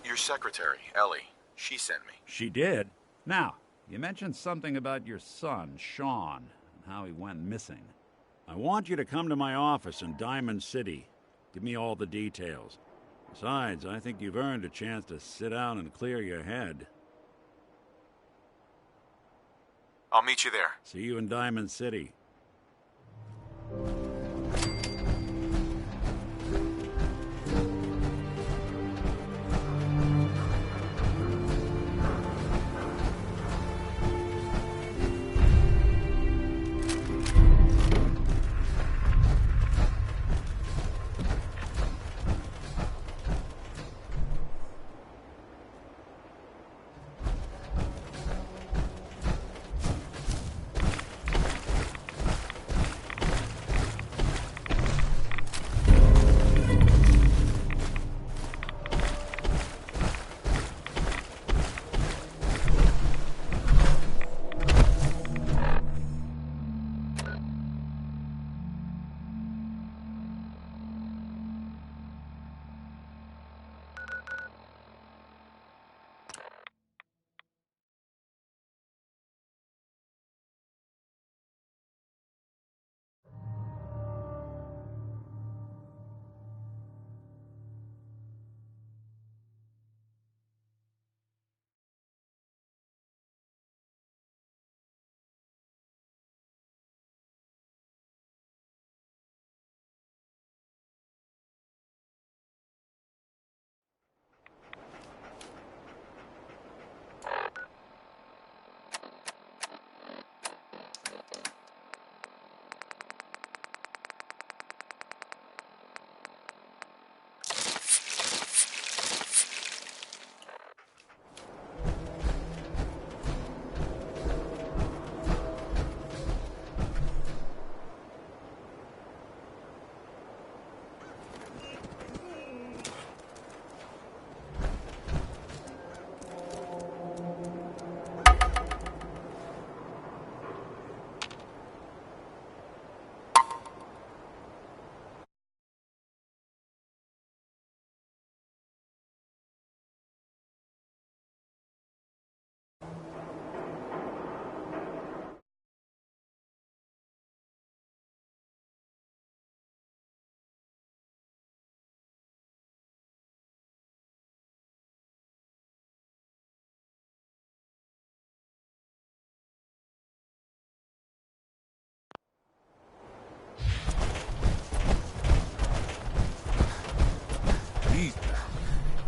Your secretary, Ellie. She sent me. She did? Now, you mentioned something about your son, Sean, and how he went missing. I want you to come to my office in Diamond City. Give me all the details. Besides, I think you've earned a chance to sit down and clear your head. I'll meet you there. See you in Diamond City.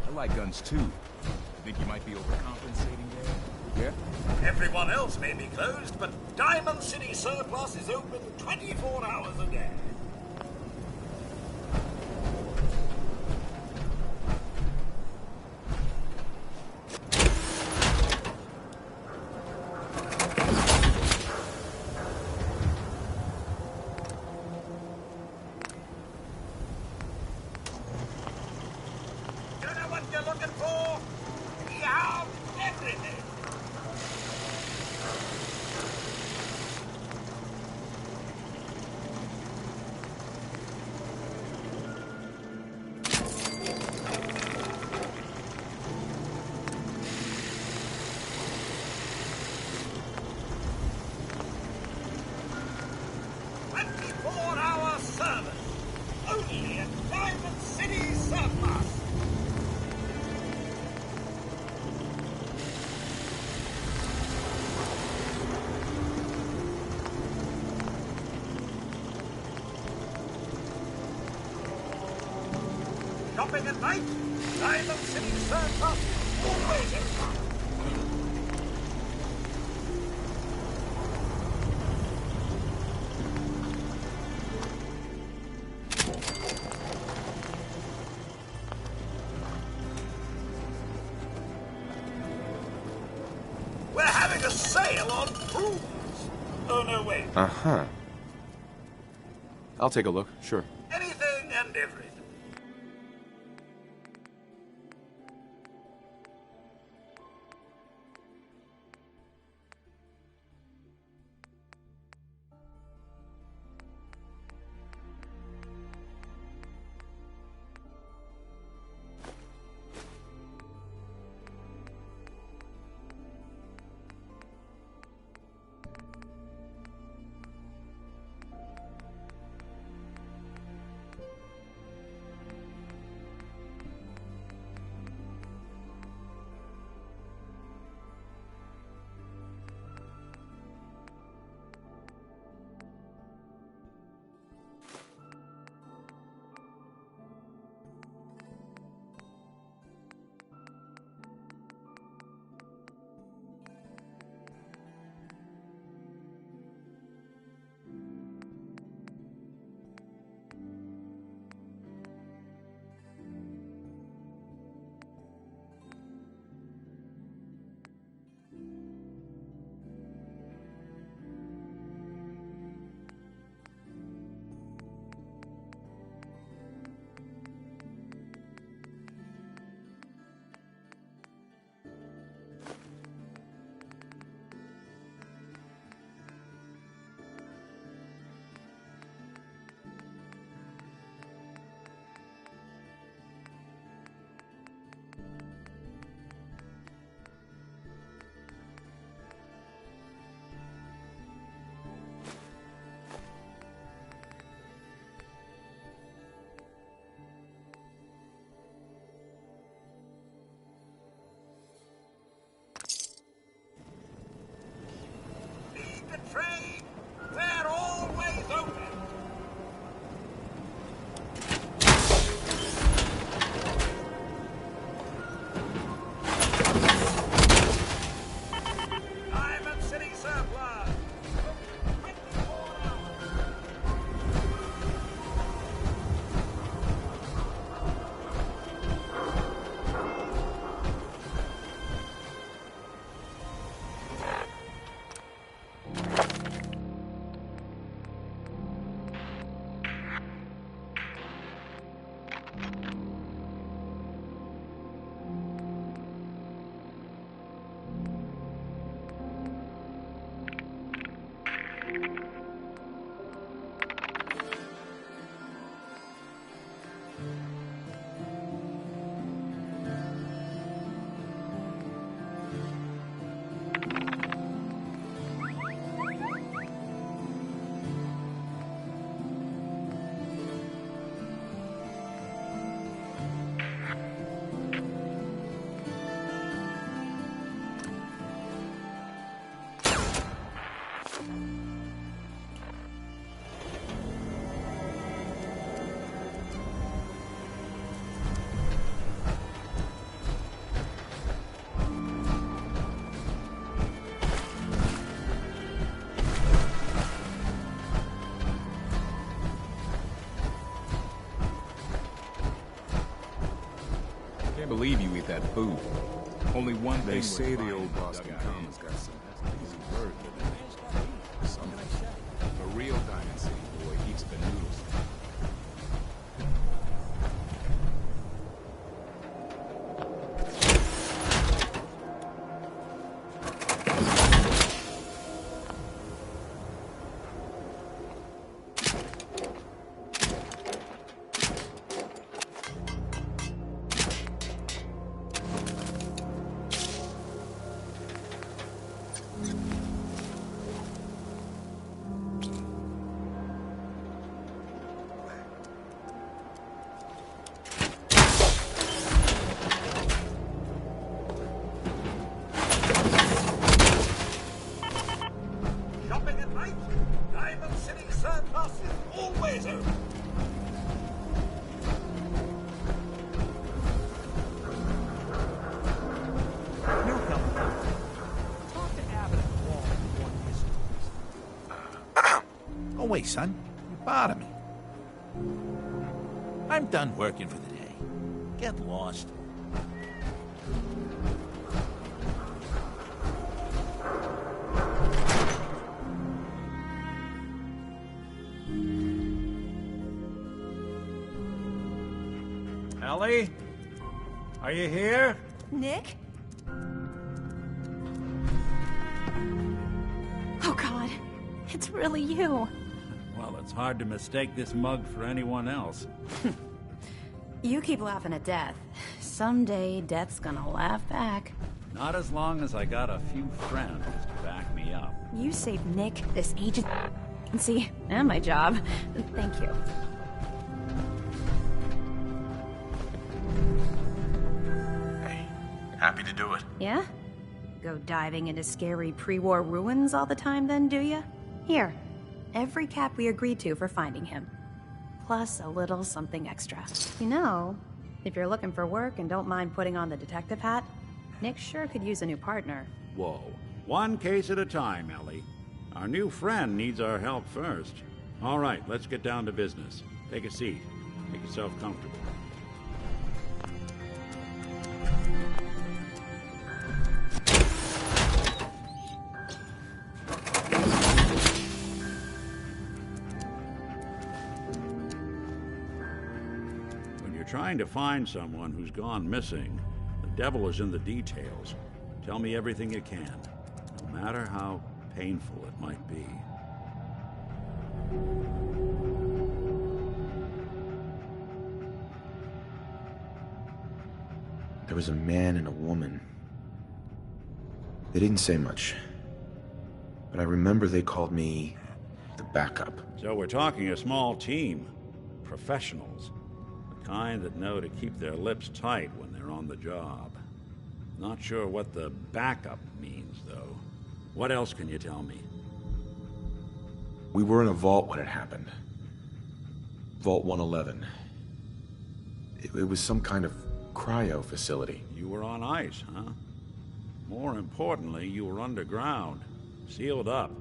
I like guns too. You think you might be overcompensating there? Yeah? Everyone else may be closed, but Diamond City Surplus is open 24 hours a day. Shopping at night? Diamond City Surplus, always in stock. We're having a sale on prunes. Oh, no, wait. Uh-huh. I'll take a look, sure. Anything and everything. Can't believe you eat that food. Only one thing They was say the fine old in the Boston dugout Commons is got some easy work in it. Something. a real Diamond City boy eats the noodles. Shopping at night? Diamond City Surplus is always open. Newcomer. Talk to Abbott at the wall before you Go away, son. You bother me. I'm done working for the day. Get lost. Ellie? Are you here? Nick? Oh, God. It's really you. Well, it's hard to mistake this mug for anyone else. You keep laughing at death. Someday, death's gonna laugh back. Not as long as I got a few friends to back me up. You saved Nick, this agency, and my job. Thank you. Hey, happy to do it. Yeah? Go diving into scary pre-war ruins all the time then, do ya? Here. Every cap we agreed to for finding him. Plus a little something extra. You know, if you're looking for work and don't mind putting on the detective hat, Nick sure could use a new partner. Whoa. One case at a time, Ellie. Our new friend needs our help first. All right, let's get down to business. Take a seat. Make yourself comfortable. When you're trying to find someone who's gone missing, the devil is in the details. Tell me everything you can, no matter how painful it might be. There was a man and a woman. They didn't say much. But I remember they called me the backup. So we're talking a small team. Professionals. The kind that know to keep their lips tight when they're on the job. Not sure what the backup means, though. What else can you tell me? We were in a vault when it happened. Vault 111. It was some kind of cryo facility. You were on ice, huh? More importantly, you were underground. Sealed up.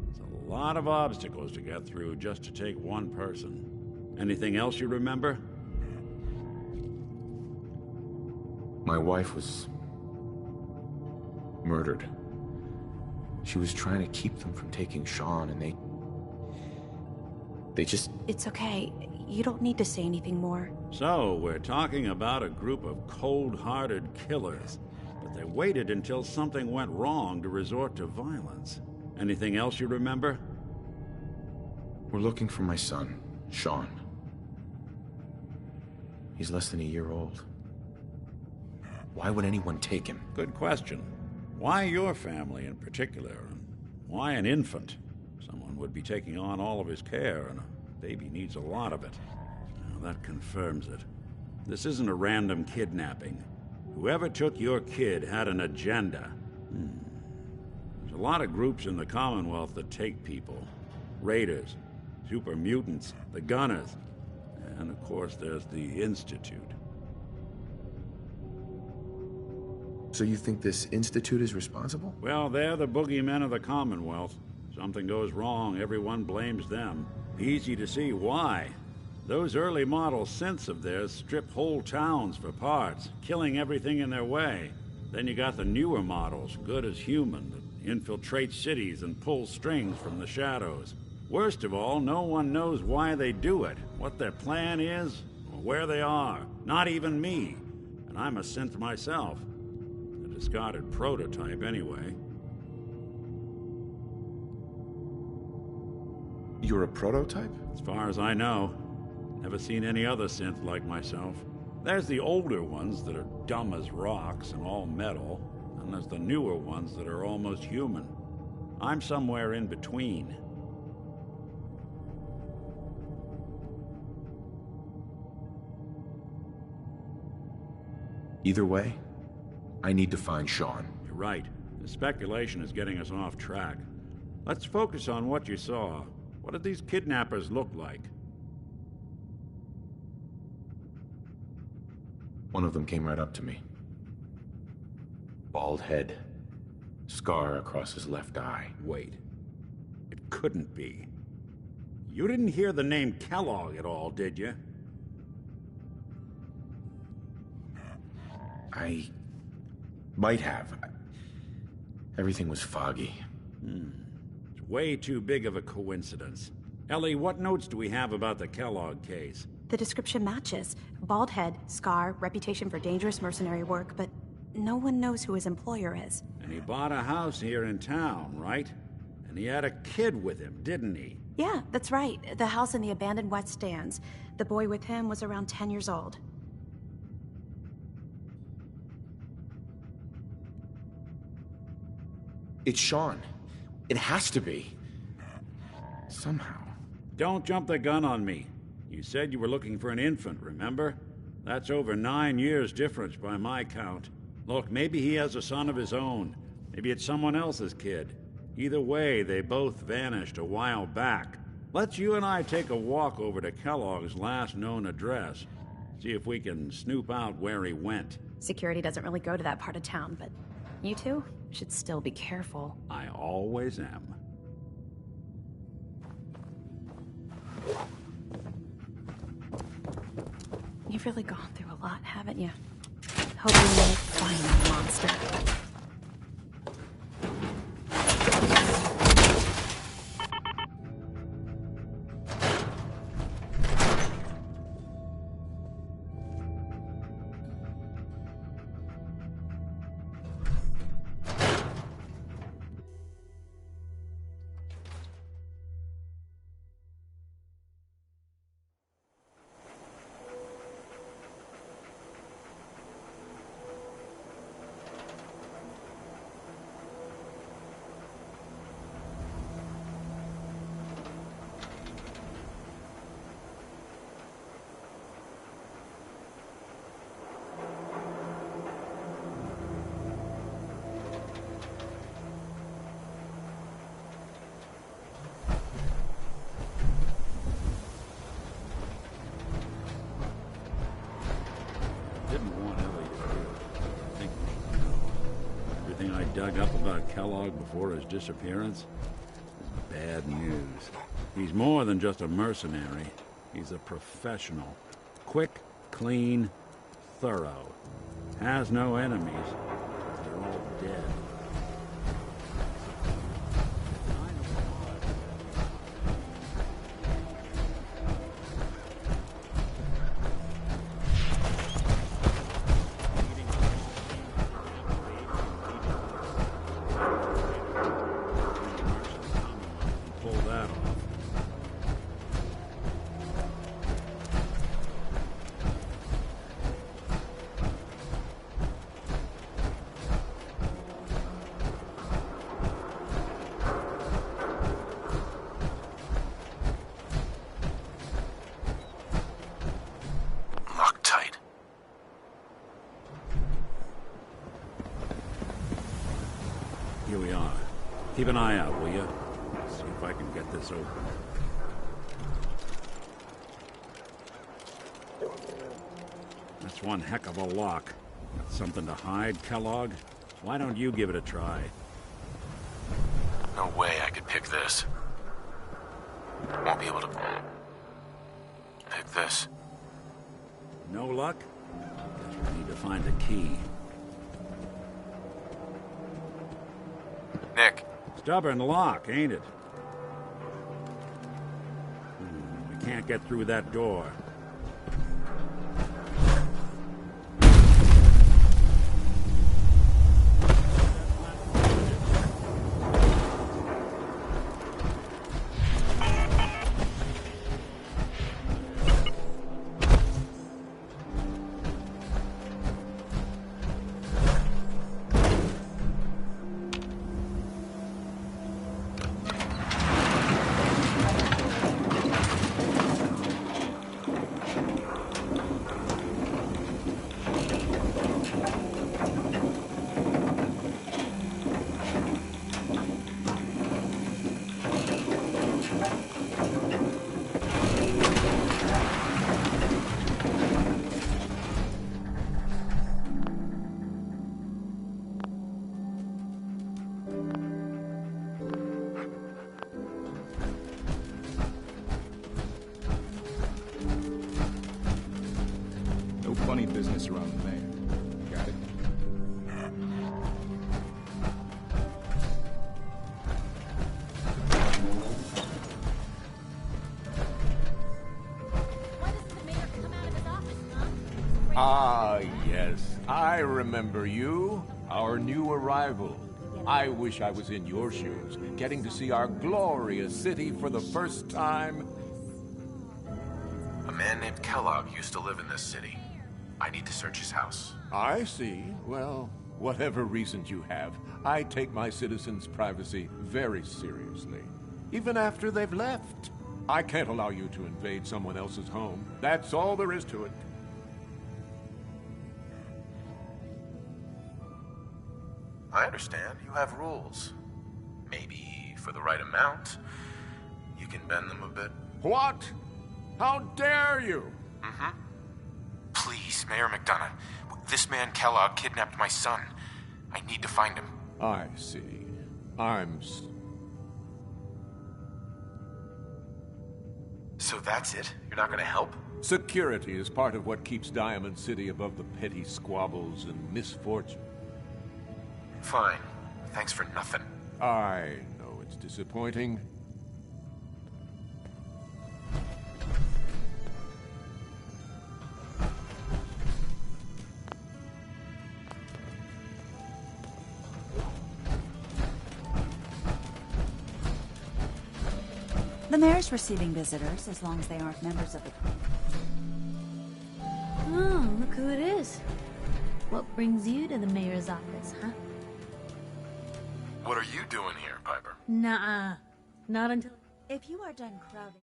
It's a lot of obstacles to get through just to take one person. Anything else you remember? My wife was murdered. She was trying to keep them from taking Sean, and they just... It's okay. You don't need to say anything more. So, we're talking about a group of cold-hearted killers, but they waited until something went wrong to resort to violence. Anything else you remember? We're looking for my son, Sean. He's less than a year old. Why would anyone take him? Good question. Why your family in particular? And why an infant? Someone would be taking on all of his care, and a baby needs a lot of it. Now, that confirms it. This isn't a random kidnapping. Whoever took your kid had an agenda. There's a lot of groups in the Commonwealth that take people. Raiders, super mutants, the Gunners, and of course there's the Institute. So you think this Institute is responsible? Well, they're the boogeymen of the Commonwealth. Something goes wrong, everyone blames them. Easy to see why. Those early model synths of theirs strip whole towns for parts, killing everything in their way. Then you got the newer models, good as human, that infiltrate cities and pull strings from the shadows. Worst of all, no one knows why they do it, what their plan is, or where they are. Not even me. And I'm a synth myself. A discarded prototype, anyway. You're a prototype? As far as I know. Never seen any other synth like myself. There's the older ones that are dumb as rocks and all metal, and there's the newer ones that are almost human. I'm somewhere in between. Either way, I need to find Sean. You're right. The speculation is getting us off track. Let's focus on what you saw. What did these kidnappers look like? One of them came right up to me. Bald head. Scar across his left eye. Wait. It couldn't be. You didn't hear the name Kellogg at all, did you? I might have. Everything was foggy. It's way too big of a coincidence. Ellie, what notes do we have about the Kellogg case? The description matches. Bald head, scar, reputation for dangerous mercenary work, but no one knows who his employer is. And he bought a house here in town, right? And he had a kid with him, didn't he? Yeah, that's right. The house in the abandoned West Stands. The boy with him was around 10 years old. It's Sean. It has to be. Somehow. Don't jump the gun on me. You said you were looking for an infant, remember? That's over 9 years difference by my count. Look, maybe he has a son of his own. Maybe it's someone else's kid. Either way, they both vanished a while back. Let's you and I take a walk over to Kellogg's last known address. See if we can snoop out where he went. Security doesn't really go to that part of town, but you two should still be careful. I always am. You've really gone through a lot, haven't you? Hope you won't find the monster. Dug up about Kellogg before his disappearance is bad news. He's more than just a mercenary. He's a professional. Quick, clean, thorough. Has no enemies. They're all dead. Here we are. Keep an eye out, will you? See if I can get this open. That's one heck of a lock. Got something to hide, Kellogg? Why don't you give it a try? No way I could pick this. Won't be able to... Pick this. No luck? Guess we need to find a key. Nick. Stubborn lock, ain't it? We can't get through that door. No funny business around the mayor. Got it? Why doesn't the mayor come out of his office, huh? Ah, yes. I remember you. Our new arrival. I wish I was in your shoes, getting to see our glorious city for the first time. A man named Kellogg used to live in this city. I need to search his house. I see. Well, whatever reasons you have, I take my citizens' privacy very seriously. Even after they've left. I can't allow you to invade someone else's home. That's all there is to it. I understand. You have rules. Maybe for the right amount, you can bend them a bit. What? How dare you? Please, Mayor McDonough. This man Kellogg kidnapped my son. I need to find him. I see. So that's it? You're not gonna help? Security is part of what keeps Diamond City above the petty squabbles and misfortune. Fine. Thanks for nothing. I know it's disappointing. The mayor's receiving visitors, as long as they aren't members of the... Oh, look who it is. What brings you to the mayor's office, huh? What are you doing here, Piper? Nuh-uh. Not until... If you are done crowding...